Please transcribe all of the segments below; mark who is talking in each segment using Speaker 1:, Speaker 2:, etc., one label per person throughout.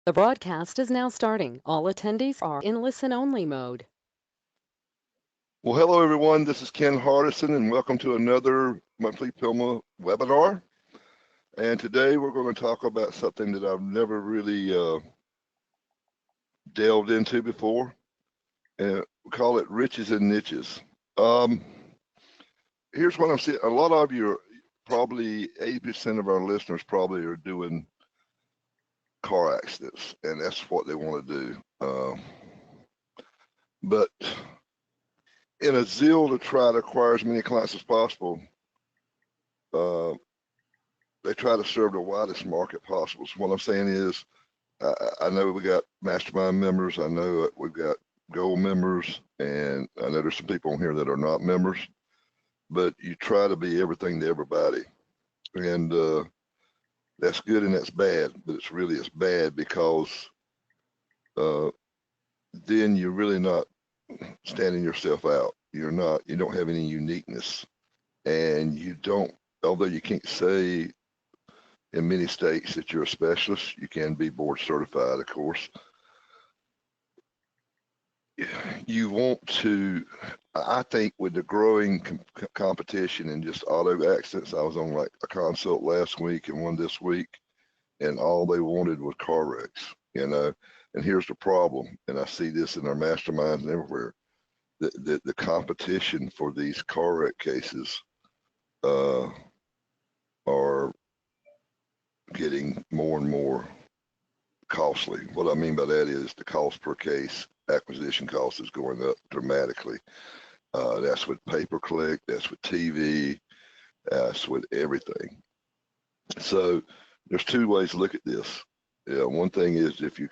Speaker 1: The broadcast is now starting. All attendees are in listen-only mode.
Speaker 2: Well, hello everyone. This is Ken Hardison, and welcome to another monthly PILMA webinar. And today we're going to talk about something that I've never really delved into before, and we call it riches and niches. Here's what I'm seeing. A lot of you, probably 80% of our listeners, probably are doing car accidents, and that's what they want to do. But in a zeal to try to acquire as many clients as possible, they try to serve the widest market possible. So what I'm saying is, I know we got mastermind members. I know we've got gold members, and I know there's some people on here that are not members. But you try to be everything to everybody, and that's good and that's bad. But it's bad because then you're really not standing yourself out. You don't have any uniqueness, and you don't. Although you can't say in many states that you're a specialist, you can be board certified, of course. You want to, I think with the growing competition and just auto accidents, I was on like a consult last week and one this week, and all they wanted was car wrecks, and here's the problem, and I see this in our masterminds and everywhere, the competition for these car wreck cases are getting more and more costly. What I mean by that is the cost per case, acquisition cost is going up dramatically. That's with pay-per-click, that's with TV, that's with everything. So there's two ways to look at this. One thing is if you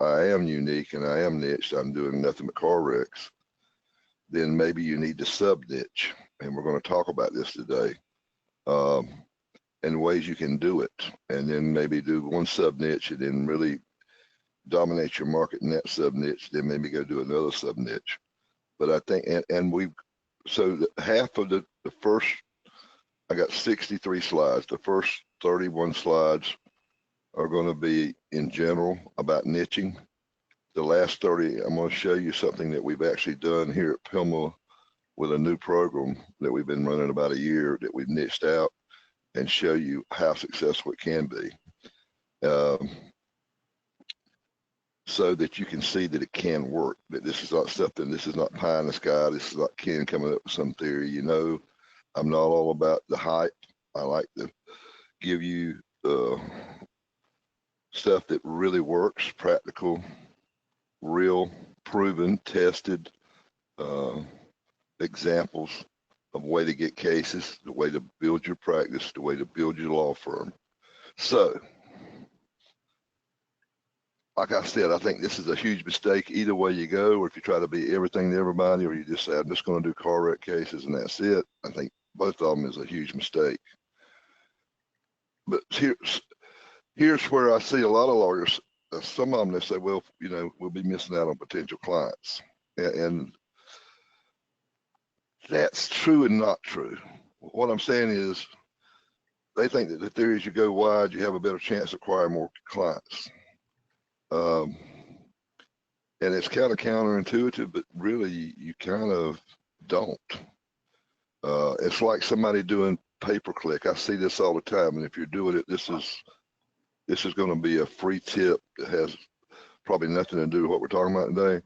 Speaker 2: I am unique and I am niche, I'm doing nothing but car wrecks, then maybe you need to sub-niche. And we're going to talk about this today. And ways you can do it, and then maybe do one sub niche and then really dominate your market in that sub niche, then maybe go do another sub niche. But I think, so half of the first, I got 63 slides. The first 31 slides are going to be in general about niching. The last 30, I'm going to show you something that we've actually done here at PILMA with a new program that we've been running about a year that we've niched out, and show you how successful it can be, so that you can see that it can work, that this is not pie in the sky, this is not Ken coming up with some theory. I'm not all about the hype. I like to give you stuff that really works, practical, real, proven, tested examples of way to get cases, the way to build your practice, the way to build your law firm. So, like I said, I think this is a huge mistake either way you go, or if you try to be everything to everybody, or you just say, I'm just going to do car wreck cases and that's it. I think both of them is a huge mistake. But here's where I see a lot of lawyers, some of them, they say, well, we'll be missing out on potential clients. And that's true and not true. What I'm saying is, they think that the theory is you go wide, you have a better chance to acquire more clients. And it's kind of counterintuitive, but really you kind of don't. It's like somebody doing pay-per-click. I see this all the time, and if you're doing it, this is going to be a free tip that has probably nothing to do with what we're talking about today.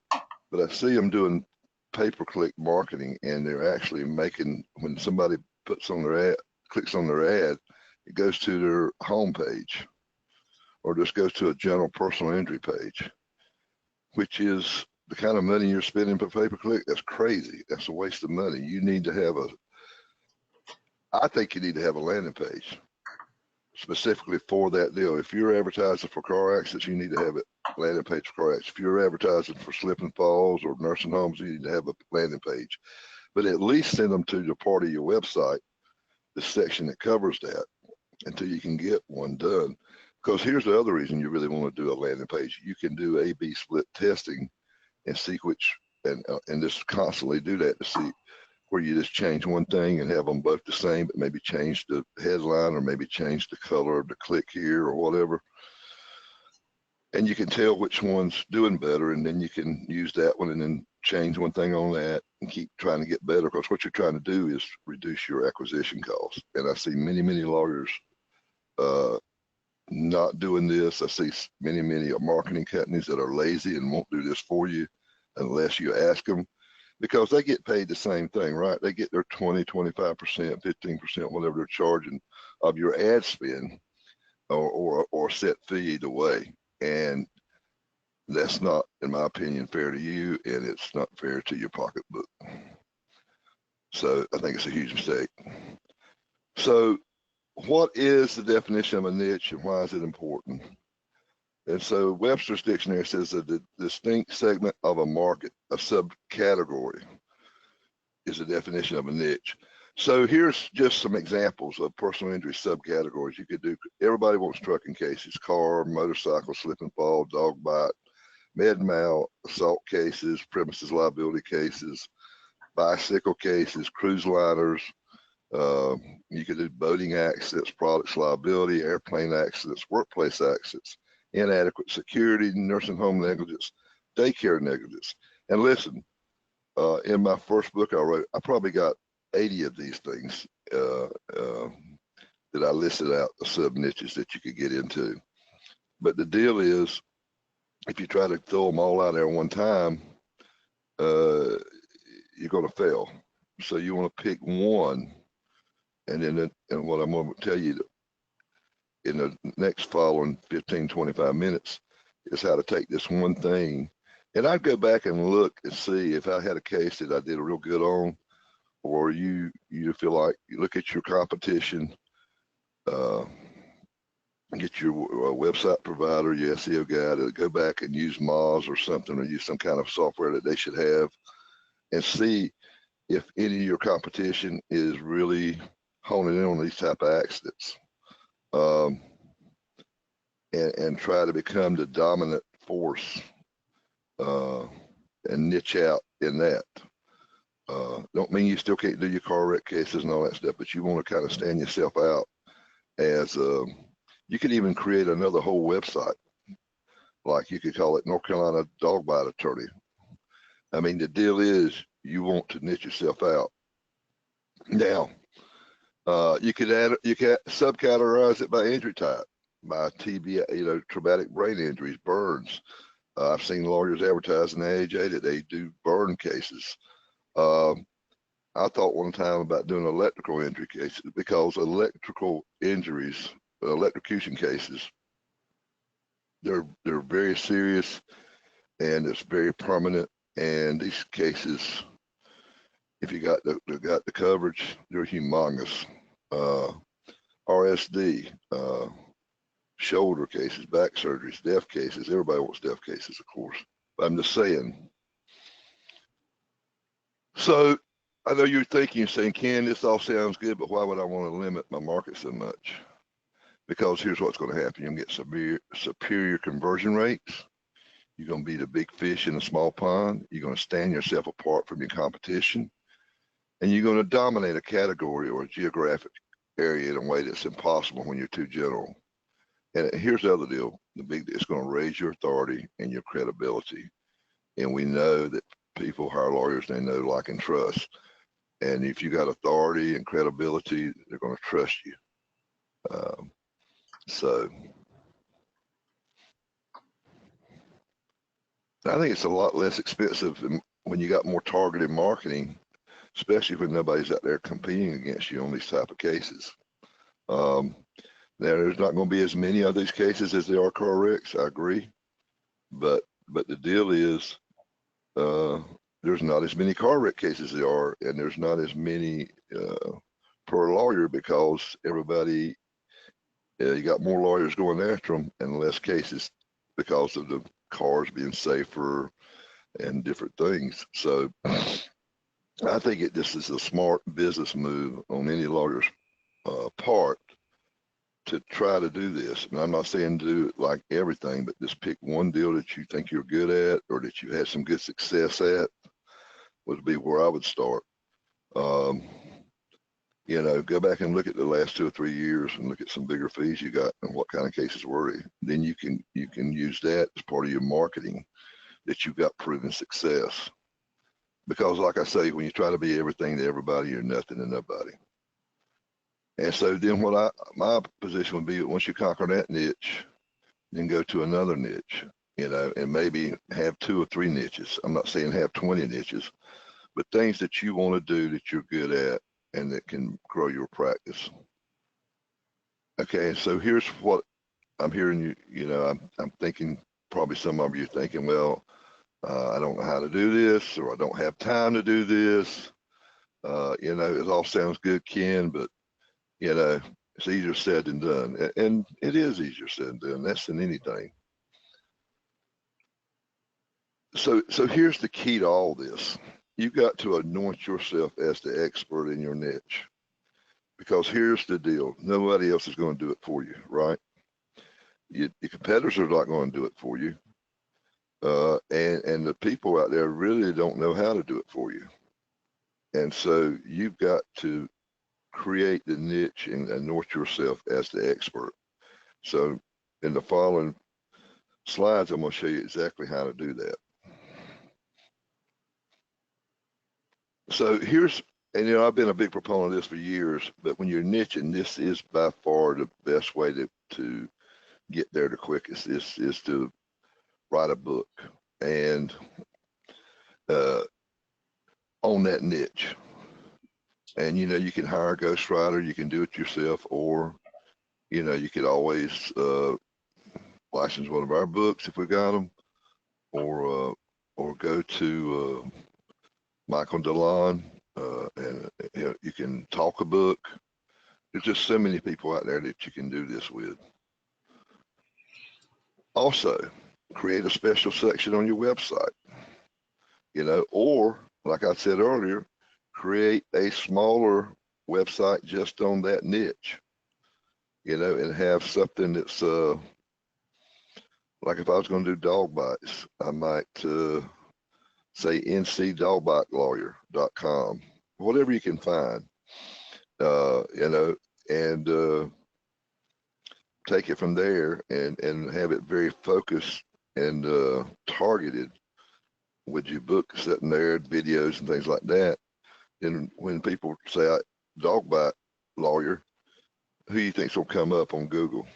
Speaker 2: But I see them doing pay-per-click marketing, and they're actually making, when somebody clicks on their ad, it goes to their home page, or just goes to a general personal injury page, which is the kind of money you're spending per pay-per-click. That's crazy. That's a waste of money. I think you need to have a landing page specifically for that deal. If you're advertising for car accidents, you need to have a landing page for car accidents. If you're advertising for slip and falls or nursing homes, you need to have a landing page. But at least send them to the part of your website, the section that covers that, until you can get one done. Because here's the other reason you really want to do a landing page. You can do A/B split testing and see which, and just constantly do that to see where you just change one thing and have them both the same, but maybe change the headline or maybe change the color of the click here or whatever. and you can tell which one's doing better, and then you can use that one and then change one thing on that and keep trying to get better, because what you're trying to do is reduce your acquisition costs. And I see many lawyers uh, not doing this. I see many marketing companies that are lazy and won't do this for you unless you ask them, because they get paid the same thing, right? They get their 20, 25%, 15%, whatever they're charging of your ad spend, or set fee either way. And that's not, in my opinion, fair to you, and it's not fair to your pocketbook. So I think it's a huge mistake. So what is the definition of a niche, and why is it important? And so Webster's dictionary says that the distinct segment of a market, a subcategory, is the definition of a niche. So here's just some examples of personal injury subcategories you could do. Everybody wants trucking cases: car, motorcycle, slip and fall, dog bite, med mal, assault cases, premises liability cases, bicycle cases, cruise liners. You could do boating accidents, products liability, airplane accidents, workplace accidents, inadequate security, nursing home negligence, daycare negligence. And listen, in my first book I wrote, I probably got 80 of these things that I listed out, the sub niches that you could get into. But the deal is, if you try to throw them all out there one time, you're going to fail. So you want to pick one, and then and what I'm going to tell you in the next following 15, 25 minutes is how to take this one thing. And I'd go back and look and see if I had a case that I did real good on, or you feel like you look at your competition, get your website provider, your SEO guy, to go back and use Moz or something, or use some kind of software that they should have, and see if any of your competition is really honing in on these type of accidents, and try to become the dominant force, and niche out in that. Don't mean you still can't do your car wreck cases and all that stuff, but you want to kind of stand yourself out as, you could even create another whole website. Like you could call it North Carolina Dog Bite Attorney. I mean, the deal is you want to niche yourself out. Now, you can subcategorize it by injury type, by TBI, traumatic brain injuries, burns. I've seen lawyers advertise in the AHA that they do burn cases. I thought one time about doing electrical injury cases, because electrical injuries, electrocution cases, they're very serious, and it's very permanent. And these cases, if you got the coverage, they're humongous. RSD, shoulder cases, back surgeries, death cases. Everybody wants death cases, of course. But I'm just saying. So I know you're thinking, you're saying, Ken, this all sounds good, but why would I want to limit my market so much? Because here's what's going to happen. You're going to get superior conversion rates. You're going to be the big fish in a small pond. You're going to stand yourself apart from your competition. And you're going to dominate a category or a geographic area in a way that's impossible when you're too general. And here's the other deal. It's going to raise your authority and your credibility. And we know that people hire lawyers they know, like, and trust. And if you got authority and credibility, they're going to trust you. So I think it's a lot less expensive when you got more targeted marketing, especially when nobody's out there competing against you on these type of cases. Now, there's not going to be as many of these cases as there are car wrecks. I agree, but the deal is, there's not as many car wreck cases as there are, and there's not as many per lawyer, because everybody, you got more lawyers going after them and less cases because of the cars being safer and different things. So I think this is a smart business move on any lawyer's part to try to do this. And I'm not saying do it like everything, but just pick one deal that you think you're good at, or that you had some good success at, would be where I would start. You know, go back and look at the last 2 or 3 years and look at some bigger fees you got and what kind of cases were they. Then you can use that as part of your marketing, that you've got proven success. Because like I say, when you try to be everything to everybody, you're nothing to nobody. And so then my position would be, once you conquer that niche, then go to another niche, you know, and maybe have 2 or 3 niches. I'm not saying have 20 niches, but things that you want to do that you're good at and that can grow your practice. Okay, so here's what I'm hearing you, you know, I'm thinking, probably some of you are thinking, well, I don't know how to do this, or I don't have time to do this. You know, it all sounds good, Ken, but you know, it's easier said than done. And it is easier said than done. That's than anything. So here's the key to all this. You've got to anoint yourself as the expert in your niche. Because here's the deal. Nobody else is going to do it for you, right? Your competitors are not going to do it for you. And the people out there really don't know how to do it for you. And so you've got to create the niche and anoint yourself as the expert. So in the following slides, I'm going to show you exactly how to do that. So here's, and you know, I've been a big proponent of this for years, but when you're niching, this is by far the best way to get there the quickest, is to write a book and own that niche. And you know, you can hire a ghostwriter, you can do it yourself, or you know, you could always license one of our books if we got them, or go to Michael Delon, and you can talk a book. There's just so many people out there that you can do this with. Also, create a special section on your website, you know, or like I said earlier, create a smaller website just on that niche, you know, and have something that's like if I was going to do dog bites, I might say ncdogbitelawyer.com, whatever you can find, you know, and take it from there and have it very focused and targeted with your book sitting there, videos and things like that. And when people say dog bite lawyer, who you think's gonna come up on Google?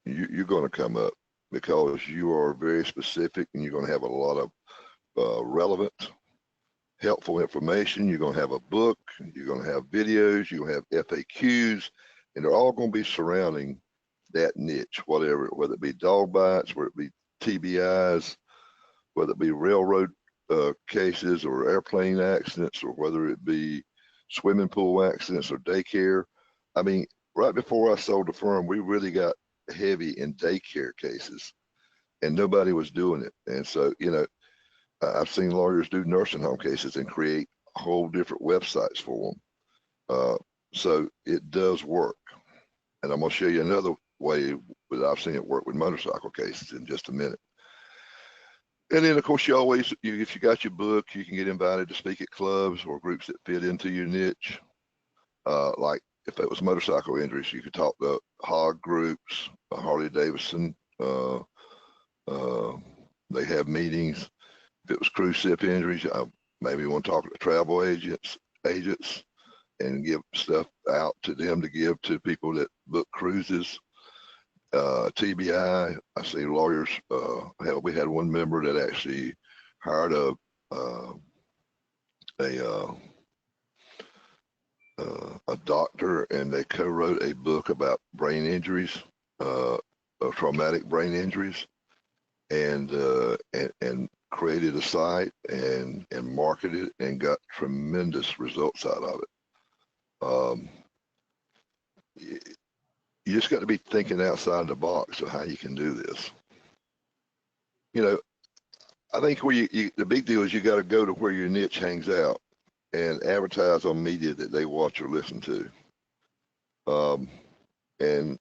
Speaker 2: You're gonna come up because you are very specific and you're gonna have a lot of relevant, helpful information. You're gonna have a book, you're gonna have videos, you're gonna have FAQs, and they're all gonna be surrounding that niche, whatever, whether it be dog bites, whether it be TBIs, whether it be railroad cases or airplane accidents, or whether it be swimming pool accidents or daycare. I mean, right before I sold the firm, we really got heavy in daycare cases, and nobody was doing it. And so, you know, I've seen lawyers do nursing home cases and create whole different websites for them. So it does work. And I'm going to show you another way that I've seen it work with motorcycle cases in just a minute. And then, of course, if you got your book, you can get invited to speak at clubs or groups that fit into your niche. Like if it was motorcycle injuries, you could talk to HOG groups, Harley Davidson. They have meetings. If it was cruise ship injuries, maybe you want to talk to travel agents and give stuff out to them to give to people that book cruises. TBI, I see lawyers. Hell, we had one member that actually hired a doctor, and they co-wrote a book about brain injuries, traumatic brain injuries, and created a site and marketed it and got tremendous results out of it. You just got to be thinking outside the box of how you can do this. You know, I think where the big deal is you got to go to where your niche hangs out and advertise on media that they watch or listen to. And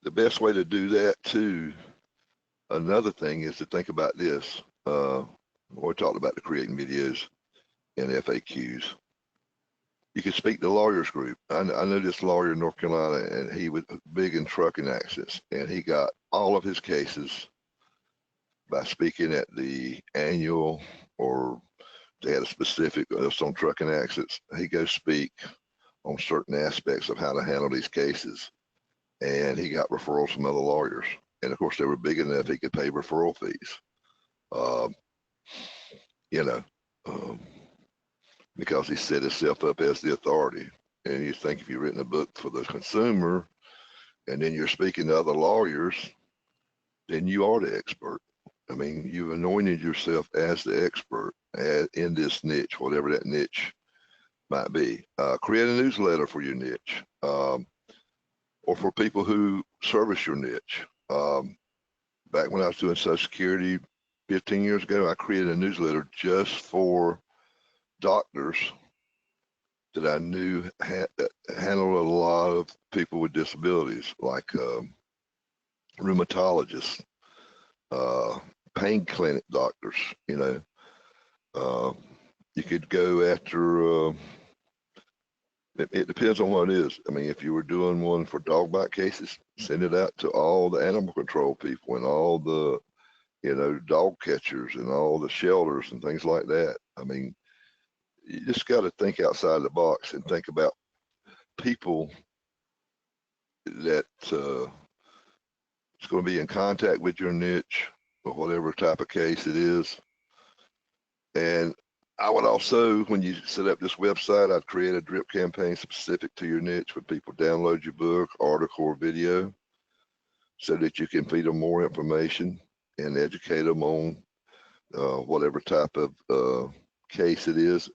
Speaker 2: the best way to do that too, another thing is to think about this. We talked about the creating videos and FAQs. You could speak to lawyers group. I know this lawyer in North Carolina, and he was big in trucking accidents, and he got all of his cases by speaking at the annual, or they had a specific list on trucking accidents. He goes speak on certain aspects of how to handle these cases, and he got referrals from other lawyers. And of course, they were big enough he could pay referral fees. Um, you know, um, because he set himself up as the authority. And you think if you've written a book for the consumer, and then you're speaking to other lawyers, then you are the expert. I mean, you've anointed yourself as the expert in this niche, whatever that niche might be. Create a newsletter for your niche, or for people who service your niche. Back when I was doing Social Security 15 years ago, I created a newsletter just for doctors that I knew handled a lot of people with disabilities, like rheumatologists, pain clinic doctors. You know, you could go after. It depends on what it is. I mean, if you were doing one for dog bite cases, send it out to all the animal control people and all the, dog catchers and all the shelters and things like that. I mean, you just got to think outside the box and think about people that is going to be in contact with your niche or whatever type of case it is. And I would also, when you set up this website, I'd create a drip campaign specific to your niche where people download your book, article, or video so that you can feed them more information and educate them on whatever type of case it is,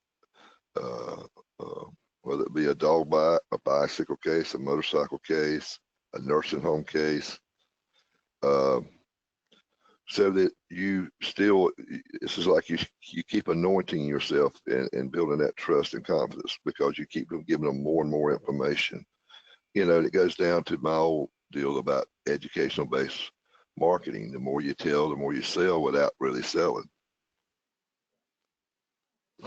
Speaker 2: whether it be a dog bite, a bicycle case, a motorcycle case, a nursing home case, so that you still, this is like you keep anointing yourself and building that trust and confidence because you keep giving them more and more information. It goes down to my old deal about educational based marketing. The more you tell, the more you sell without really selling.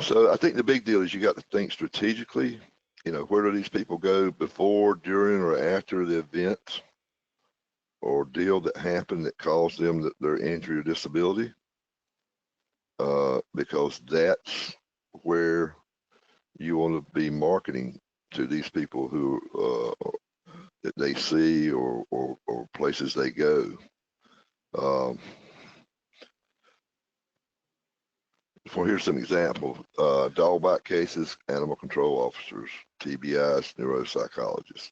Speaker 2: So I think the big deal is you got to think strategically. Where do these people go before, during, or after the event or deal that happened that caused them their injury or disability? Because that's where you want to be marketing to these people who that they see or places they go. Here's some examples: dog bite cases, animal control officers, TBIs, neuropsychologists.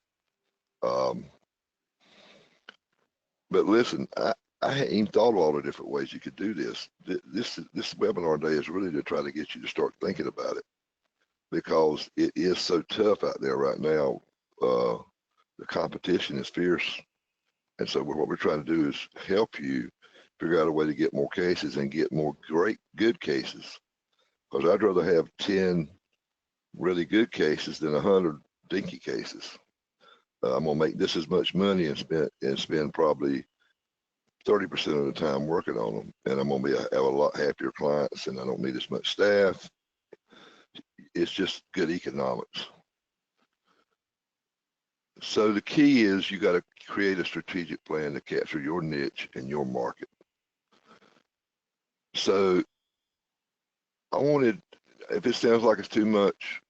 Speaker 2: But listen, I hadn't even thought of all the different ways you could do this. This webinar day is really to try to get you to start thinking about it because it is so tough out there right now. The competition is fierce. And so what we're trying to do is help you figure out a way to get more cases and get more good cases. Because I'd rather have 10 really good cases than 100 dinky cases. I'm gonna make this as much money and spend probably 30% of the time working on them, and I'm gonna have a lot happier clients, and I don't need as much staff. It's just good economics. So the key is you got to create a strategic plan to capture your niche and your market. So I wanted, if it sounds like it's too much,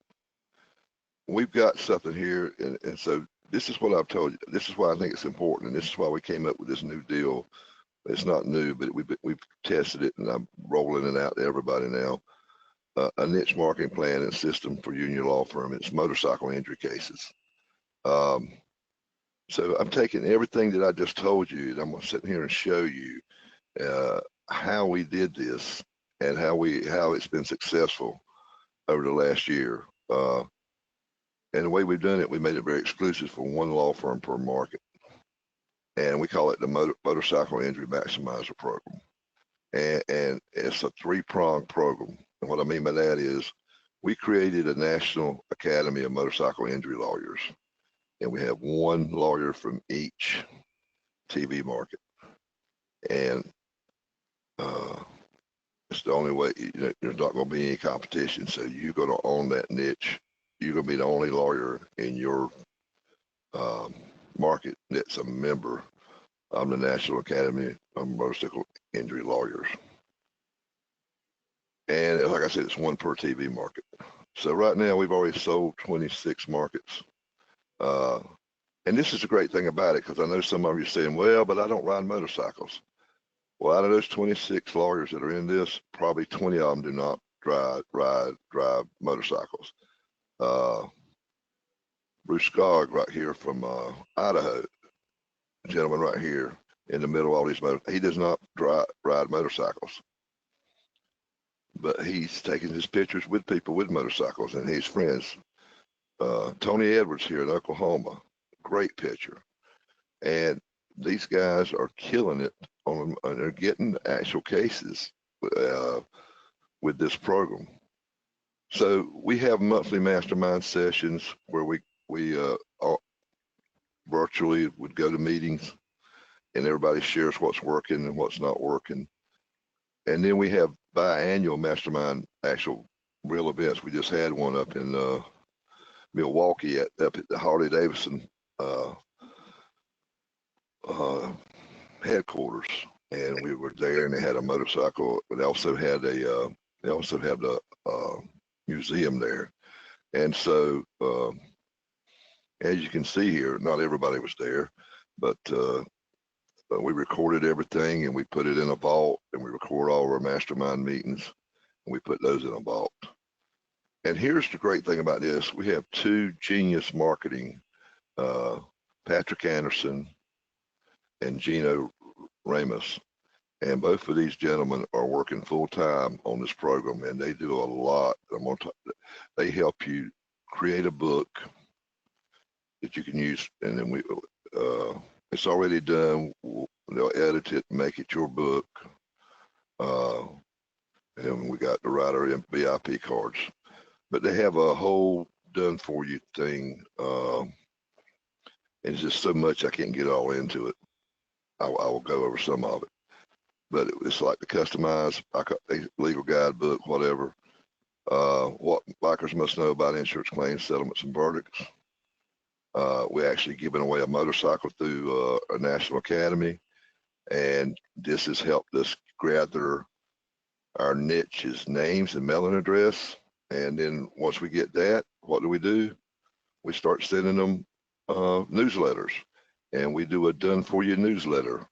Speaker 2: we've got something here, and so this is what I've told you. This is why I think it's important, and this is why we came up with this new deal. It's not new, but we've tested it, and I'm rolling it out to everybody now. A niche marketing plan and system for you and your law firm. It's motorcycle injury cases. So I'm taking everything that I just told you, and I'm going to sit here and show you how we did this and how it's been successful over the last year. And the way we've done it, we made it very exclusive for one law firm per market. And we call it the Motorcycle Injury Maximizer Program. And it's a 3-pronged program. And what I mean by that is we created a National Academy of Motorcycle Injury Lawyers. And we have one lawyer from each TV market. And it's the only way, there's not going to be any competition. So you're going to own that niche. you're going to be the only lawyer in your market that's a member of the National Academy of Motorcycle Injury Lawyers. And like I said, it's one per TV market. So right now we've already sold 26 markets. And this is the great thing about it, because I know some of you are saying, well, but I don't ride motorcycles. Well, out of those 26 lawyers that are in this, probably 20 of them do not drive motorcycles. Bruce Skog right here from Idaho, gentleman right here in the middle of all these he does not ride motorcycles, but he's taking his pictures with people with motorcycles and his friends. Tony Edwards here in Oklahoma, great picture. And these guys are killing it and they're getting actual cases with this program. So we have monthly mastermind sessions where we virtually would go to meetings and everybody shares what's working and what's not working. And then we have biannual mastermind, actual real events. We just had one up in Milwaukee up at the Harley Davidson headquarters, and we were there, and they had a motorcycle, but they also had the museum there. And so as you can see here, not everybody was there, but we recorded everything and we put it in a vault, and we record all of our mastermind meetings and we put those in a vault. And here's the great thing about this. We have two genius marketing, Patrick Anderson and Gino Ramos. And both of these gentlemen are working full time on this program, and they do a lot. They help you create a book that you can use, and then it's already done. They'll edit it and make it your book. And we got the writer and VIP cards, but they have a whole done for you thing. And it's just so much I can't get all into it. I will go over some of it, but it's like the customized legal guidebook, whatever. What bikers must know about insurance claims, settlements, and verdicts. We're actually giving away a motorcycle through a National Academy, and this has helped us gather our niche's names and mailing address. And then once we get that, what do? We start sending them newsletters, and we do a done for you newsletter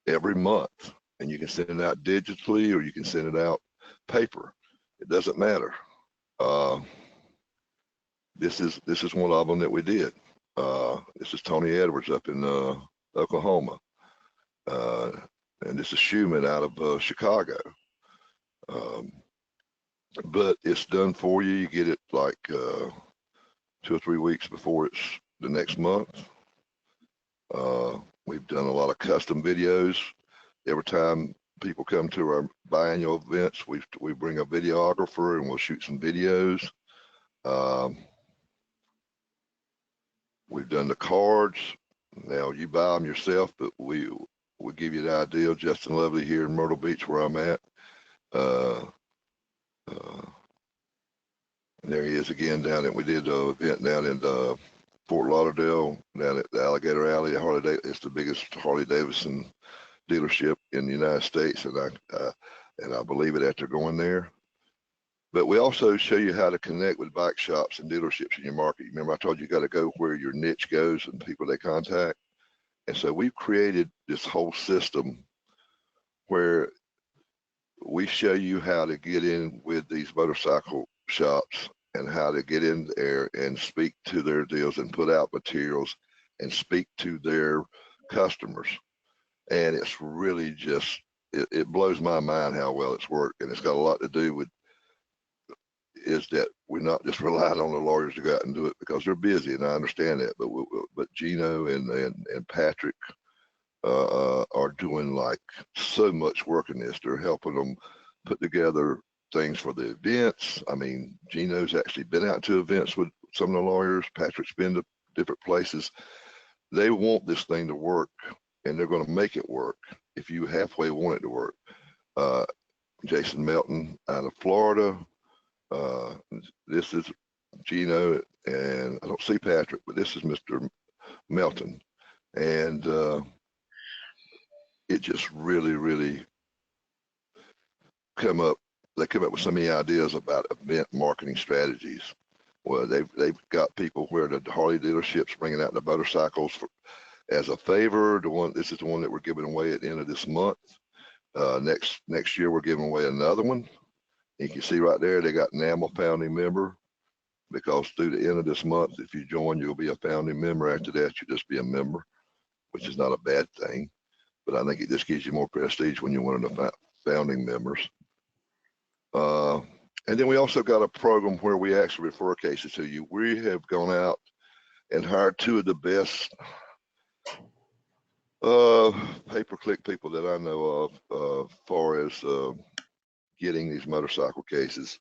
Speaker 2: every month, and you can send it out digitally or you can send it out paper. It doesn't matter. This is one of them that we did. This is Tony Edwards up in Oklahoma, and this is Schumann out of Chicago. But it's done for you. You get it like 2 or 3 weeks before it's the next month. We've done a lot of custom videos. Every time people come to our biannual events, we bring a videographer and we'll shoot some videos. We've done the cards. Now you buy them yourself, but we give you the idea. Justin Lovely here in Myrtle Beach, where I'm at. And there he is again down at, we did an event down in Fort Lauderdale, down at the Alligator Alley at Harley Davidson. It's the biggest Harley Davidson dealership in the United States, and I believe it after going there. But we also show you how to connect with bike shops and dealerships in your market. Remember I told you got to go where your niche goes and people they contact. And so we've created this whole system where we show you how to get in with these motorcycle shops and how to get in there and speak to their deals and put out materials and speak to their customers. And it's really just, it blows my mind how well it's worked. And it's got a lot to do with is that we're not just relying on the lawyers to go out and do it because they're busy, and I understand that. But Gino and Patrick are doing like so much work in this. They're helping them put together things for the events. I mean, Gino's actually been out to events with some of the lawyers. Patrick's been to different places. They want this thing to work, and they're going to make it work if you halfway want it to work. Jason Melton out of Florida. This is Gino, and I don't see Patrick, but this is Mr. Melton. And it just really they come up with so many ideas about event marketing strategies. Well, they've got people where the Harley dealerships bringing out the motorcycles as a favor. This is the one that we're giving away at the end of this month. Next year we're giving away another one. You can see right there they got NAML founding member, because through the end of this month, if you join, you'll be a founding member. After that, you just be a member, which is not a bad thing. But I think it just gives you more prestige when you're one of the founding members. And then we also got a program where we actually refer cases to you. We have gone out and hired two of the best pay-per-click people that I know of, far as getting these motorcycle cases,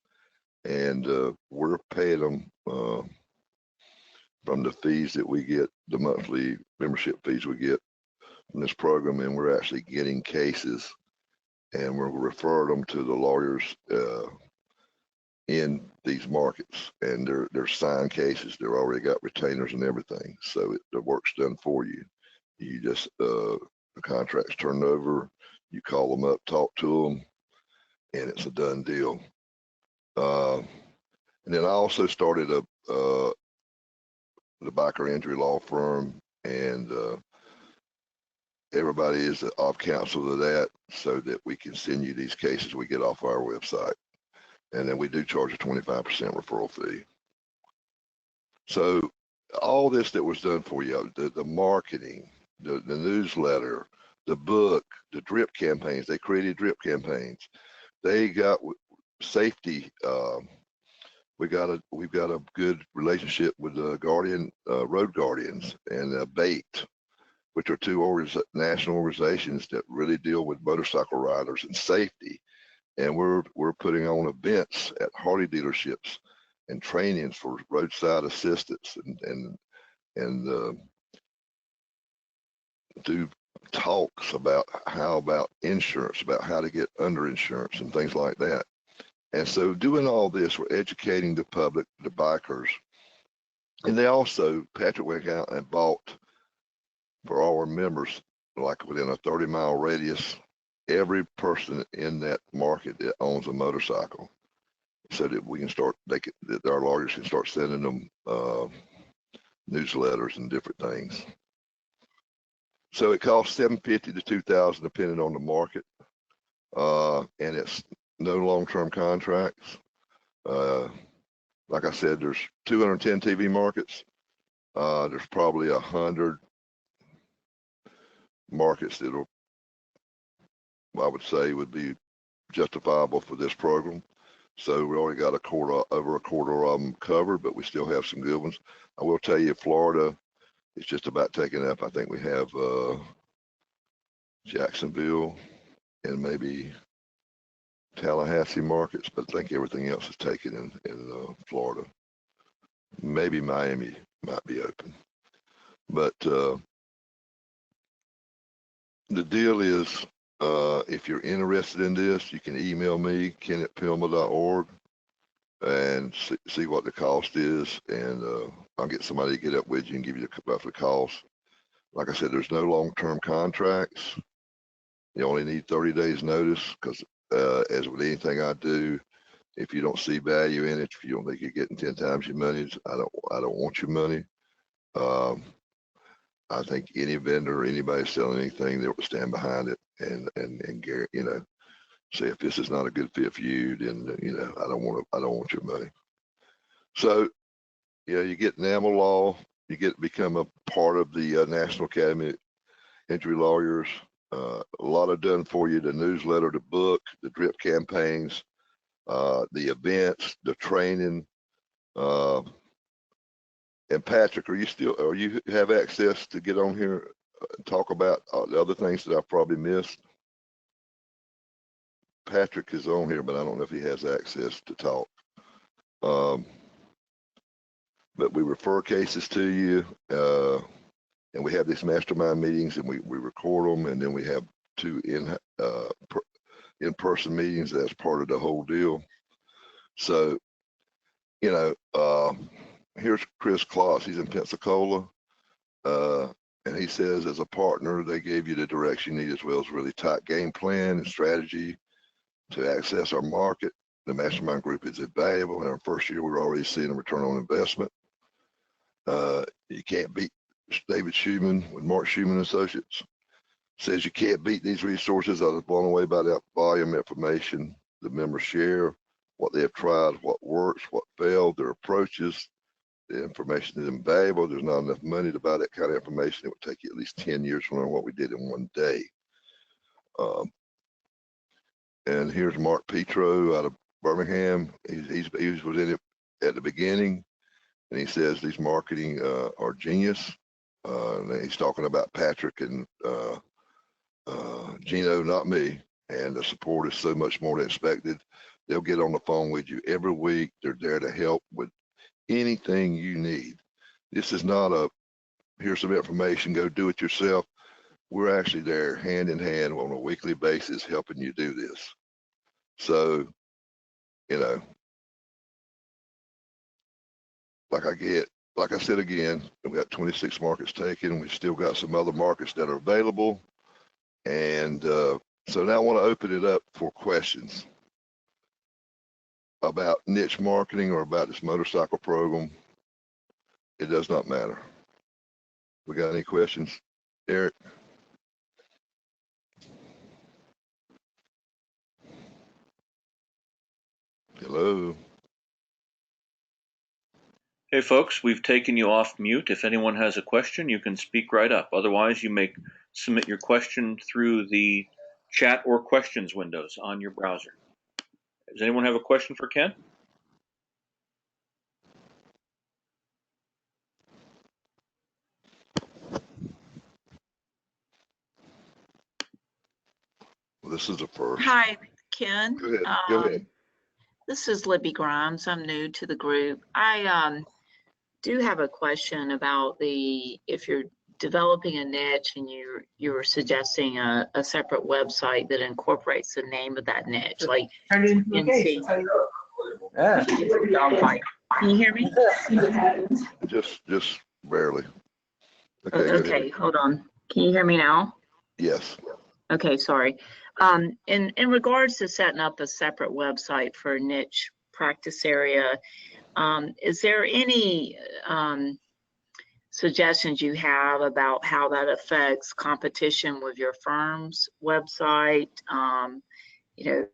Speaker 2: and we're paying them from the fees that we get, the monthly membership fees we get from this program, and we're actually getting cases, and we're referring them to the lawyers in these markets, and they're signed cases. They're already got retainers and everything, so the work's done for you. You just the contract's turned over, you call them up, talk to them, and it's a done deal. And then I also started the Biker Injury Law Firm, and everybody is off counsel to that, so that we can send you these cases we get off our website. And then we do charge a 25% referral fee. So all this that was done for you, the marketing, the newsletter, the book, the drip campaigns, they created drip campaigns. They got safety. We've got a good relationship with the Road Guardians, and BAIT, which are two national organizations that really deal with motorcycle riders and safety. And we're putting on events at Harley dealerships and trainings for roadside assistance, and do talks about insurance, about how to get under insurance and things like that. And so doing all this, we're educating the public, the bikers. And they also, Patrick went out and bought for our members, like within a 30-mile radius, every person in that market that owns a motorcycle, so that we can start, that our lawyers can start sending them newsletters and different things. So it costs $750 to $2,000 depending on the market, and it's no long-term contracts. Like I said, there's 210 TV markets. There's probably 100 markets that'll, I would say, would be justifiable for this program. So we already got over a quarter of them covered, but we still have some good ones. I will tell you, Florida is just about taken up. I think we have Jacksonville and maybe Tallahassee markets, but I think everything else is taken in Florida. Maybe Miami might be open. But the deal is, if you're interested in this, you can email me, ken@pilma.org, and see what the cost is, and I'll get somebody to get up with you and give you the roughly cost. Like I said, there's no long-term contracts. You only need 30 days notice, because as with anything I do, if you don't see value in it, if you don't think you're getting 10 times your money, I don't want your money. I think any vendor or anybody selling anything, that will stand behind it and say, if this is not a good fit for you, then I don't want your money. So you get NAML law, you become a part of the National Academy of Injury Lawyers. A lot of done for you: the newsletter, the book, the drip campaigns, the events, the training. And Patrick, you have access to get on here and talk about the other things that I probably missed? Patrick is on here, but I don't know if he has access to talk. But we refer cases to you, and we have these mastermind meetings, and we record them, and then we have 2 in-person meetings. That's part of the whole deal. So you know, here's Chris Kloss. He's in Pensacola. And he says, as a partner, they gave you the direction you need, as well as really tight game plan and strategy to access our market. The mastermind group is invaluable. In our first year, we're already seeing a return on investment. You can't beat David Schumann with Mark Schumann Associates. Says you can't beat these resources. I was blown away by that volume of information the members share, what they have tried, what works, what failed, their approaches. The information is invaluable. There's not enough money to buy that kind of information. It would take you at least 10 years to learn what we did in one day. And here's Mark Petro out of Birmingham. He was in it at the beginning, and he says these marketing are genius. And he's talking about Patrick and Gino, not me. And the support is so much more than expected. They'll get on the phone with you every week. They're there to help with anything you need. This is not a, here's some information, go do it yourself. We're actually there hand in hand on a weekly basis helping you do this. So, you know, like I said again, we've got 26 markets taken. We've still got some other markets that are available. And so now I want to open it up for questions about niche marketing or about this motorcycle program. It does not matter. We got any questions, Eric? Hello.
Speaker 3: Hey folks, we've taken you off mute. If anyone has a question, you can speak right up. Otherwise, you may submit your question through the chat or questions windows on your browser. Does anyone have a question for Ken?
Speaker 2: Well, this is the first.
Speaker 4: Hi, Ken.
Speaker 2: Go ahead. Go ahead.
Speaker 4: This is Libby Grimes. I'm new to the group. I do have a question about if you're developing a niche and you're suggesting a separate website that incorporates the name of that niche, like NC.
Speaker 5: Yeah.
Speaker 4: Can you hear me?
Speaker 2: Just barely.
Speaker 4: Okay, hold on. Can you hear me now?
Speaker 2: Yes.
Speaker 4: Okay, sorry. In regards to setting up a separate website for a niche practice area, is there any suggestions you have about how that affects competition with your firm's website? You know,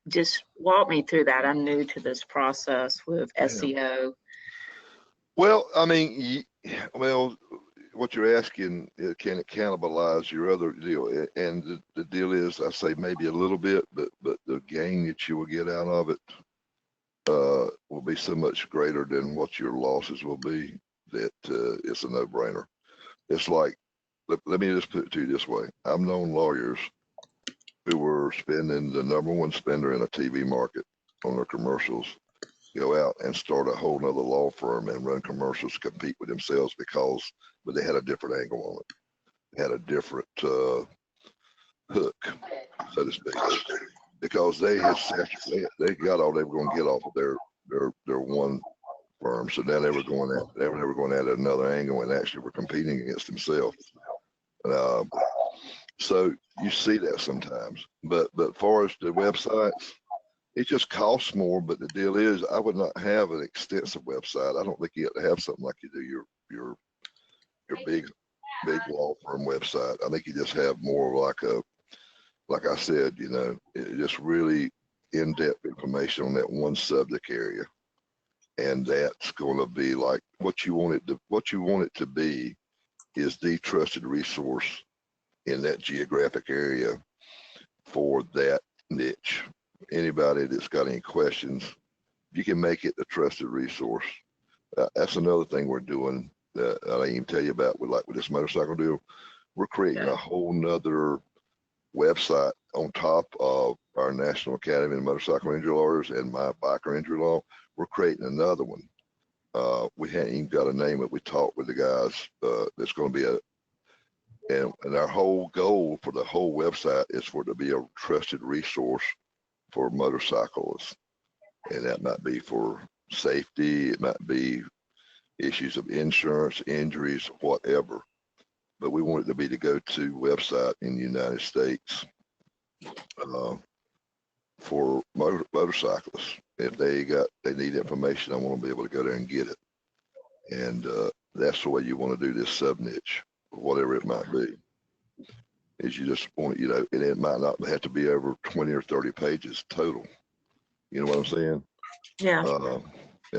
Speaker 4: just walk me through that. I'm new to this process with SEO.
Speaker 2: Well, I mean, what you're asking, can it cannibalize your other deal? And the deal is, I say maybe a little bit, but the gain that you will get out of it will be so much greater than what your losses will be that it's a no-brainer. It's like, let me just put it to you this way. I've known lawyers who were spending the #1 spender in a TV market on their commercials, go out and start a whole nother law firm and run commercials, compete with themselves but they had a different angle on it. They had a different hook, so to speak, because they got all they were going to get off of their one firm. So now they were going at another angle and actually were competing against themselves. So you see that sometimes, but as far as the websites, it just costs more. But the deal is, I would not have an extensive website. I don't think you have to have something like you do your big law firm website. I think you just have more like I said, you know, just really in-depth information on that one subject area, and that's going to be like what you want it to be is the trusted resource in that geographic area for that niche. Anybody that's got any questions, you can make it the trusted resource. That's another thing we're doing that I didn't even tell you about with this motorcycle deal. We're creating a whole nother website on top of our National Academy of Motorcycle Injury Lawyers and my biker injury law. We're creating another one. We hadn't even got a name, but we talked with the guys. That's going to be and our whole goal for the whole website is for it to be a trusted resource for motorcyclists, and that might be for safety, it might be issues of insurance, injuries, whatever. But we want it to be the go-to website in the United States for motorcyclists. If they need information, I want to be able to go there and get it. And that's the way you want to do this sub niche, whatever it might be. Is you just want, you know, and it might not have to be over 20 or 30 pages total. You know what I'm saying?
Speaker 4: Yeah.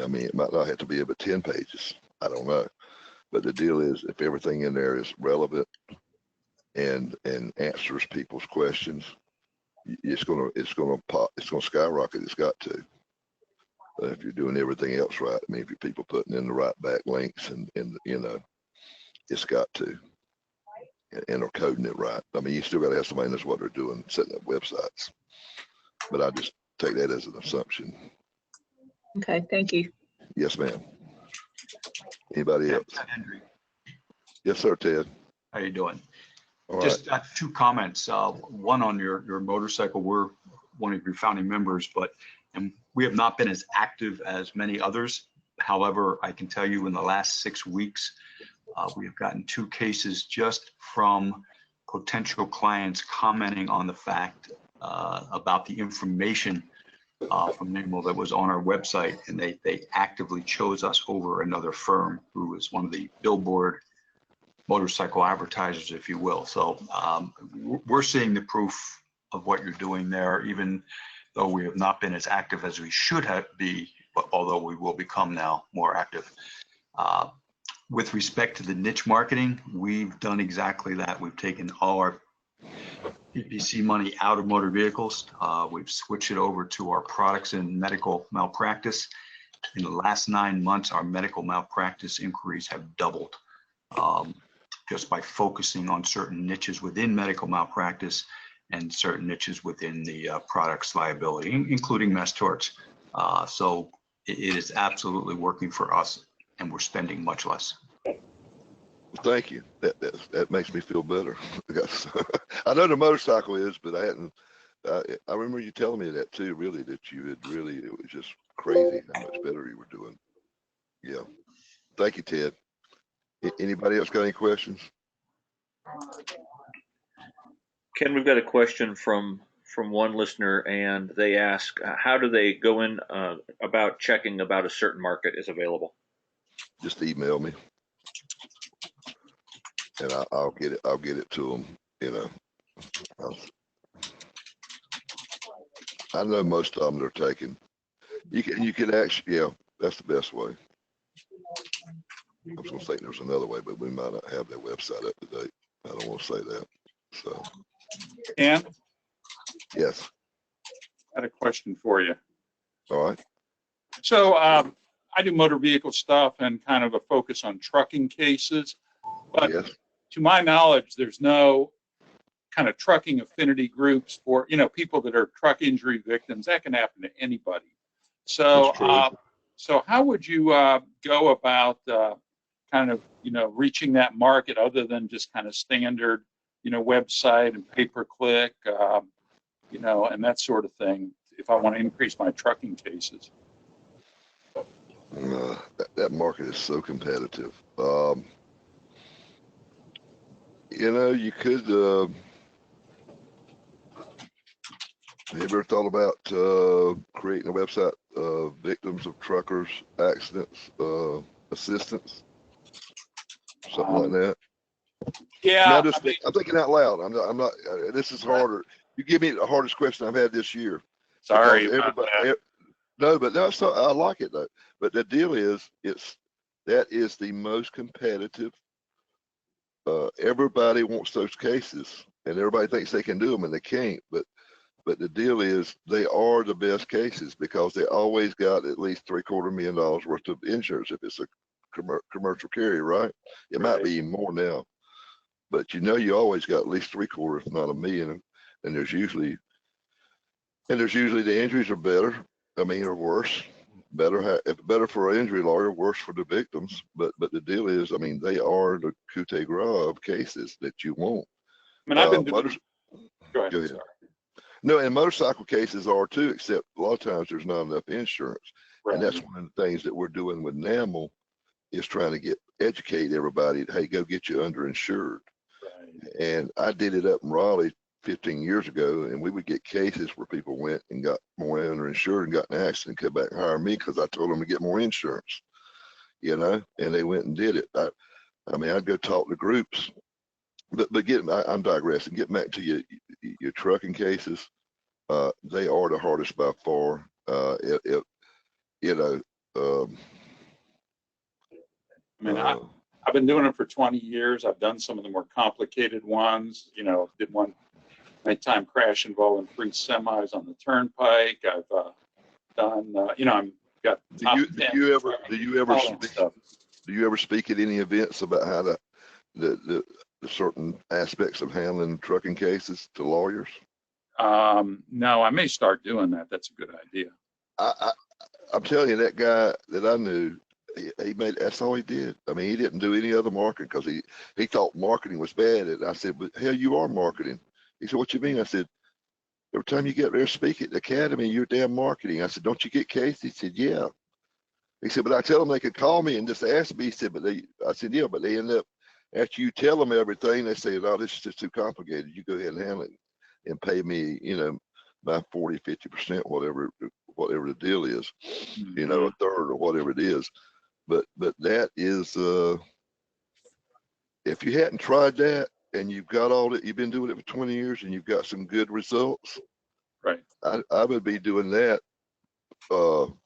Speaker 2: I mean, it might not have to be over 10 pages. I don't know. But the deal is, if everything in there is relevant and answers people's questions, it's gonna skyrocket. It's got to. If you're doing everything else right, I mean, if you're people putting in the right backlinks and you know, it's got to, and are coding it right. I mean, you still got to have somebody who knows what they're doing, setting up websites. But I just take that as an assumption.
Speaker 4: Okay, thank you.
Speaker 2: Yes, ma'am. Anybody else?
Speaker 5: Ted Hendry,
Speaker 2: Yes, sir, Ted.
Speaker 5: how you doing?
Speaker 2: All
Speaker 5: Just two comments. One on your motorcycle. We're one of your founding members, and we have not been as active as many others. However, I can tell you in the last 6 weeks, we have gotten 2 cases just from potential clients commenting on the fact about the information from NIML that was on our website, and they actively chose us over another firm who is one of the billboard motorcycle advertisers, if you will. So we're seeing the proof of what you're doing there, even though we have not been as active as we should be, but although we will become now more active. With respect to the niche marketing, we've done exactly that. We've taken all our PPC money out of motor vehicles. We've switched it over to our products in medical malpractice. In the last 9 months, our medical malpractice inquiries have doubled just by focusing on certain niches within medical malpractice and certain niches within the products liability, including mass torts. So it is absolutely working for us, and we're spending much less.
Speaker 2: Thank you. That makes me feel better. I know the motorcycle is, but I hadn't. I remember you telling me that too. Really, that you had really. It was just crazy how much better you were doing. Yeah. Thank you, Ted. Anybody else got any questions?
Speaker 3: Ken, we've got a question from one listener, and they ask, how do they go in about checking about a certain market is available?
Speaker 2: Just email me, and I'll get it. I'll get it to them. You know, I know most of them they're taking. You can actually, yeah, that's the best way. I was gonna say there's another way, but we might not have that website up to date. I don't want to say that. So.
Speaker 6: Ken,
Speaker 2: Yes.
Speaker 6: I had a question for you.
Speaker 2: All right.
Speaker 6: So I do motor vehicle stuff and kind of a focus on trucking cases, but
Speaker 2: Yes.
Speaker 6: to my knowledge, there's no kind of trucking affinity groups for, you know, people that are truck injury victims. That can happen to anybody. So,
Speaker 2: That's true.
Speaker 6: so how would you go about kind of, you know, reaching that market other than just kind of standard, you know, website and pay-per-click, you know, and that sort of thing, if I want to increase my trucking cases?
Speaker 2: That market is so competitive. You know, you could. Have you ever thought about creating a website, victims of truckers accidents assistance, something like that?
Speaker 6: Yeah,
Speaker 2: I'm thinking out loud. I'm not. This is harder. You give me the hardest question I've had this year.
Speaker 6: sorry
Speaker 2: Because
Speaker 6: about that.
Speaker 2: No, but that's not, I like it though. But the deal is, that is the most competitive. Everybody wants those cases, and everybody thinks they can do them, and they can't. But the deal is, they are the best cases because they always got at least $750,000 worth of insurance if it's a commercial carrier, right? It might be even more now, but you know, you always got at least $750,000, if not $1 million, and there's usually the injuries are better. I mean, or worse. Better for an injury lawyer, worse for the victims. But the deal is, I mean, they are the coup de grace of cases that you want.
Speaker 6: I mean, I've been doing, go ahead.
Speaker 2: Go ahead.
Speaker 6: Sorry.
Speaker 2: No, and motorcycle cases are too, except a lot of times there's not enough insurance.
Speaker 6: Right.
Speaker 2: And that's one of the things that we're doing with NAML is trying to educate everybody, hey, go get you underinsured.
Speaker 6: Right.
Speaker 2: And I did it up in Raleigh 15 years ago, and we would get cases where people went and got more underinsured and got in an accident, come back and hire me because I told them to get more insurance, you know, and they went and did it. I mean, I'd go talk to groups, but I'm digressing. Get back to your trucking cases. They are the hardest by far. You know,
Speaker 6: I mean, I've been doing it for 20 years. I've done some of the more complicated ones. You know, did one nighttime crash involving 3 semis on the turnpike. I've done, you know, I'm got.
Speaker 2: do you ever speak at any events about how the certain aspects of handling trucking cases to lawyers?
Speaker 6: No, I may start doing that. That's a good idea.
Speaker 2: I'm telling you, that guy that I knew, he made, that's all he did. I mean, he didn't do any other marketing because he thought marketing was bad. And I said, but hell, you are marketing. He said, what you mean? I said, every time you get there, speak at the academy, you're damn marketing. I said, don't you get cases? He said, yeah. He said, but I tell them they could call me and just ask me. He said, I said, yeah, but they end up, after you tell them everything, they say, oh, this is just too complicated. You go ahead and handle it and pay me, you know, by 40, 50%, whatever the deal is, you know, a third or whatever it is. But that is, if you hadn't tried that and you've got all that, you've been doing it for 20 years and you've got some good results,
Speaker 6: right?
Speaker 2: I would be doing that to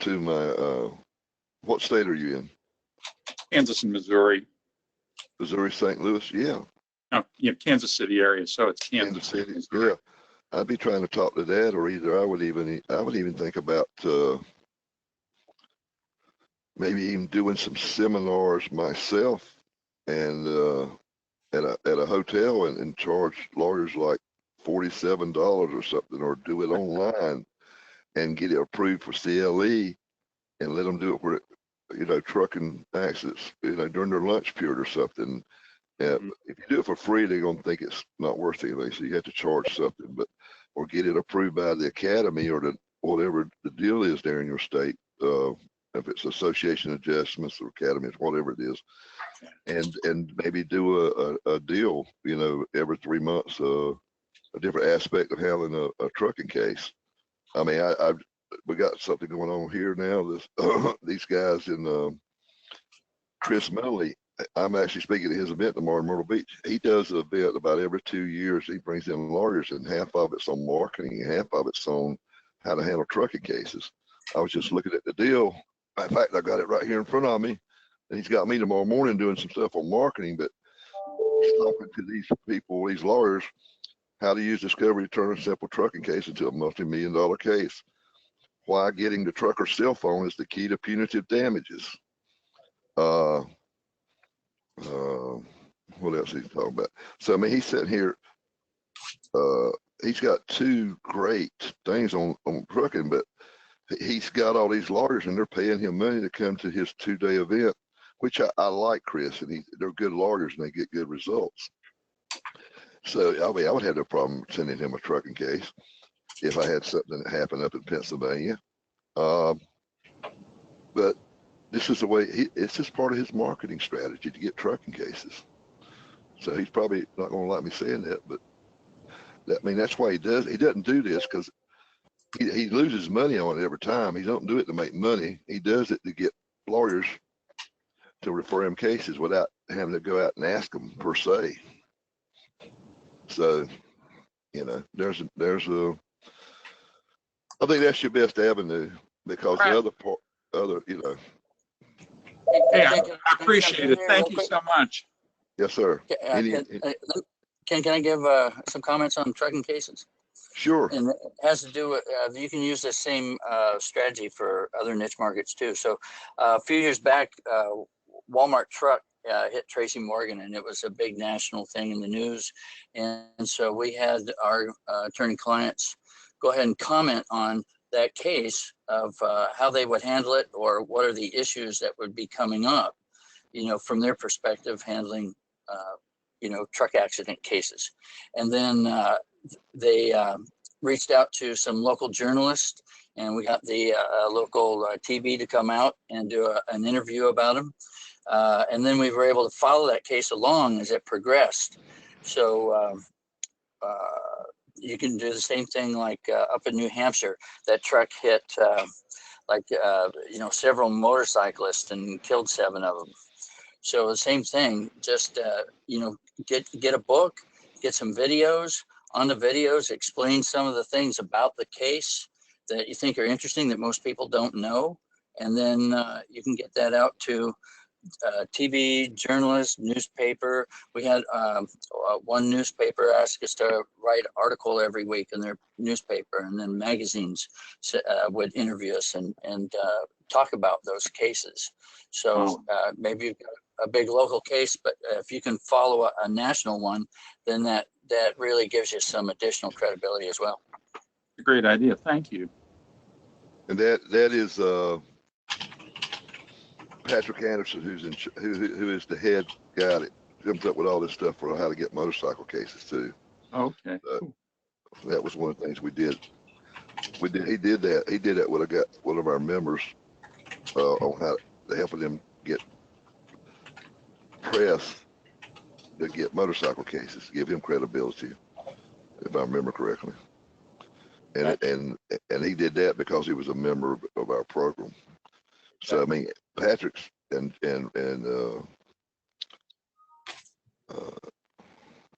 Speaker 2: my, what state are you in?
Speaker 6: Kansas and Missouri.
Speaker 2: Missouri, St. Louis, yeah.
Speaker 6: No, you know, Kansas City area, so it's
Speaker 2: Kansas City, yeah. I'd be trying to talk to that, or either I would even think about maybe even doing some seminars myself and at a hotel and charge lawyers like $47 or something, or do it online and get it approved for CLE and let them do it for, you know, trucking accidents, you know, during their lunch period or something. If you do it for free, they're gonna think it's not worth anything. So you have to charge something, or get it approved by the academy or whatever the deal is there in your state. If it's association adjustments or academies, whatever it is, and maybe do a deal, you know, every 3 months, a different aspect of handling a trucking case. I mean, we got something going on here now. These guys in Chris Melley, I'm actually speaking at his event tomorrow in Myrtle Beach. He does an event about every 2 years. He brings in lawyers, and half of it's on marketing, and half of it's on how to handle trucking cases. I was just looking at the deal. In fact, I got it right here in front of me, and he's got me tomorrow morning doing some stuff on marketing. But he's talking to these people, these lawyers, how to use discovery to turn a simple trucking case into a multi-million-dollar case. Why getting the trucker's cell phone is the key to punitive damages. What else he's talking about? So I mean, he's sitting here. He's got 2 great things on trucking, but he's got all these lawyers, and they're paying him money to come to his 2-day event, which I like, Chris, and they're good lawyers and they get good results. So I mean, I would have no problem sending him a trucking case if I had something that happened up in Pennsylvania. But this is the way it's just part of his marketing strategy to get trucking cases. So he's probably not going to like me saying that, but I mean, that's why he doesn't do this because he loses money on it every time. He don't do it to make money. He does it to get lawyers to refer him cases without having to go out and ask them per se. So, you know, there's a, I think that's your best avenue because the other, you know.
Speaker 6: Hey, I appreciate it. Thank you so much.
Speaker 2: Yes, sir.
Speaker 7: Can I give some comments on trucking cases?
Speaker 2: Sure.
Speaker 7: And it has to do with, you can use the same strategy for other niche markets too. So a few years back, Walmart truck hit Tracy Morgan, and it was a big national thing in the news. And so we had our attorney clients go ahead and comment on that case of how they would handle it, or what are the issues that would be coming up, you know, from their perspective, handling truck accident cases. And then they reached out to some local journalists, and we got the local TV to come out and do an interview about them. And then we were able to follow that case along as it progressed. So you can do the same thing like up in New Hampshire. That truck hit several motorcyclists and killed 7 of them. So the same thing, just get a book, get some videos. On the videos, explain some of the things about the case that you think are interesting that most people don't know. And then you can get that out to TV, journalists, newspaper. We had one newspaper ask us to write an article every week in their newspaper, and then magazines would interview us and talk about those cases. So maybe you've got a big local case, but if you can follow a national one, then that really gives you some additional credibility as well.
Speaker 6: A great idea. Thank you.
Speaker 2: And that is Patrick Anderson, who is the head guy that comes up with all this stuff for how to get motorcycle cases too.
Speaker 6: Okay.
Speaker 2: That was one of the things we did. He did that when I got one of our members on how to helping them get press to get motorcycle cases, give him credibility, if I remember correctly. And he did that because he was a member of our program. So I mean, Patrick's and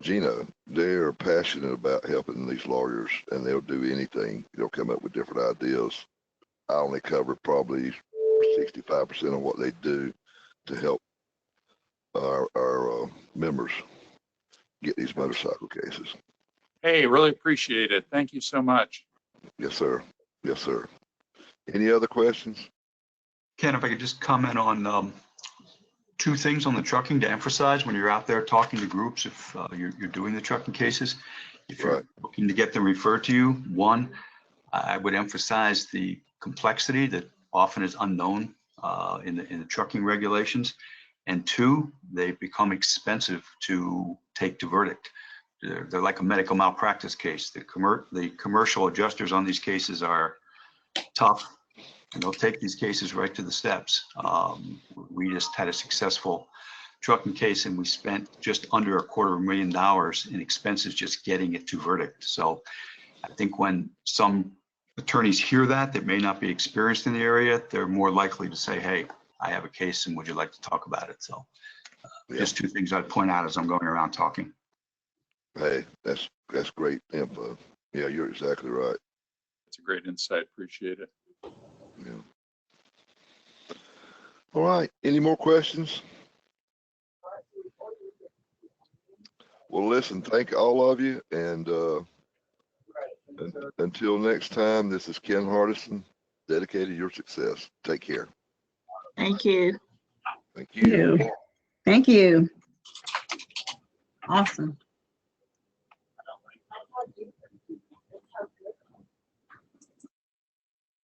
Speaker 2: Gino, they're passionate about helping these lawyers, and they'll do anything. They'll come up with different ideas. I only cover probably 65% of what they do to help our members get these motorcycle cases.
Speaker 6: Hey, really appreciate it. Thank you so much.
Speaker 2: Yes, sir. Yes, sir. Any other questions?
Speaker 5: Ken, if I could just comment on 2 things on the trucking to emphasize when you're out there talking to groups, if you're doing the trucking cases, if you're looking to get them referred to you. 1, I would emphasize the complexity that often is unknown in the trucking regulations. And 2, they become expensive to take to verdict. They're like a medical malpractice case. The commercial adjusters on these cases are tough, and they'll take these cases right to the steps. We just had a successful trucking case, and we spent just under $250,000 in expenses just getting it to verdict. So I think when some attorneys hear that may not be experienced in the area, they're more likely to say, hey, I have a case and would you like to talk about it? So just 2 things I'd point out as I'm going around talking.
Speaker 2: Hey, that's great info. Yeah, you're exactly right.
Speaker 6: It's a great insight. Appreciate it.
Speaker 2: Yeah. All right. Any more questions? Well, listen, thank all of you. And until next time, this is Ken Hardison, dedicated to your success. Take care.
Speaker 4: Thank you.
Speaker 2: Thank you.
Speaker 8: Thank you. Awesome.